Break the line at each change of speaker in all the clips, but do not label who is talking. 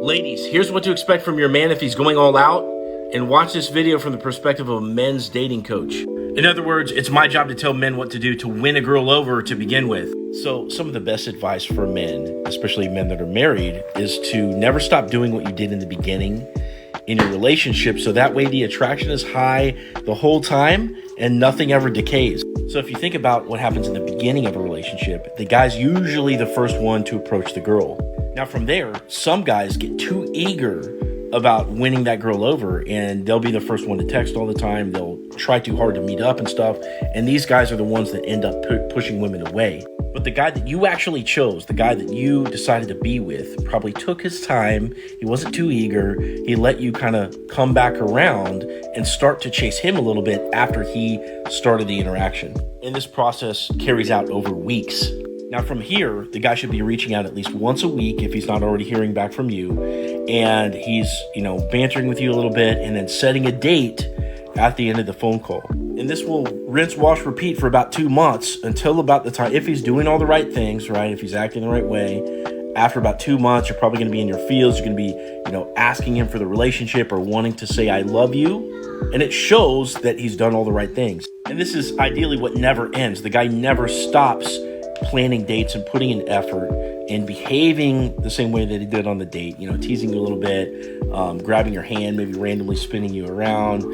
Ladies, here's what to expect from your man if he's going all out, and watch this video from the perspective of a men's dating coach. In other words, it's my job to tell men what to do to win a girl over to begin with. So some of the best advice for men, especially men that are married, is to never stop doing what you did in the beginning in your relationship, so that way the attraction is high the whole time and nothing ever decays. So if you think about what happens in the beginning of a relationship, the guy's usually the first one to approach the girl. Now from there, some guys get too eager about winning that girl over, and they'll be the first one to text all the time. They'll try too hard to meet up and stuff. And these guys are the ones that end up pushing women away. But the guy that you actually chose, the guy that you decided to be with, probably took his time. He wasn't too eager. He let you kind of come back around and start to chase him a little bit after he started the interaction. And this process carries out over weeks. Now from here, the guy should be reaching out at least once a week if he's not already hearing back from you. And he's, bantering with you a little bit and then setting a date at the end of the phone call. And this will rinse, wash, repeat for about 2 months until about the time, if he's doing all the right things, right? If he's acting the right way, after about 2 months, you're probably going to be in your feels. You're going to be, asking him for the relationship or wanting to say, I love you. And it shows that he's done all the right things. And this is ideally what never ends. The guy never stops planning dates and putting in effort and behaving the same way that he did on the date, teasing you a little bit, grabbing your hand, maybe randomly spinning you around,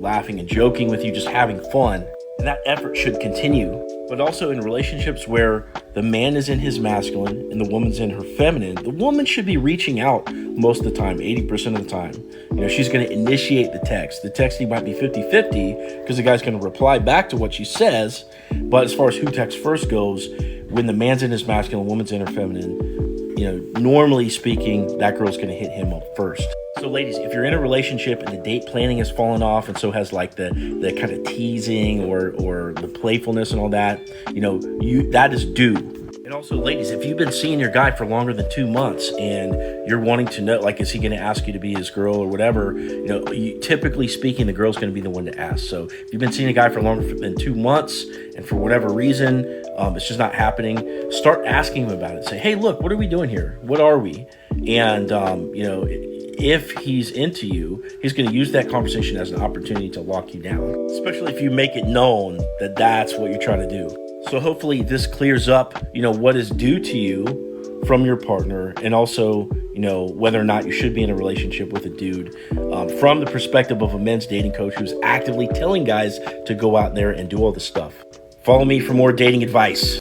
laughing and joking with you, just having fun. And that effort should continue. But also in relationships where the man is in his masculine and the woman's in her feminine, the woman should be reaching out most of the time, 80% of the time. She's going to initiate the text. The texting might be 50-50 because the guy's going to reply back to what she says. But as far as who texts first goes, when the man's in his masculine, woman's in her feminine, normally speaking, that girl's going to hit him up first. So ladies, if you're in a relationship and the date planning has fallen off, and so has like the kind of teasing or the playfulness and all that, that is due. And also, ladies, if you've been seeing your guy for longer than 2 months and you're wanting to know, like, is he going to ask you to be his girl or whatever, typically speaking, the girl's going to be the one to ask. So if you've been seeing a guy for longer than 2 months and for whatever reason, it's just not happening, start asking him about it. Say, hey, look, what are we doing here? What are we? And, if he's into you, he's going to use that conversation as an opportunity to lock you down, especially if you make it known that that's what you're trying to do. So hopefully this clears up, what is due to you from your partner, and also, whether or not you should be in a relationship with a dude from the perspective of a men's dating coach who's actively telling guys to go out there and do all this stuff. Follow me for more dating advice.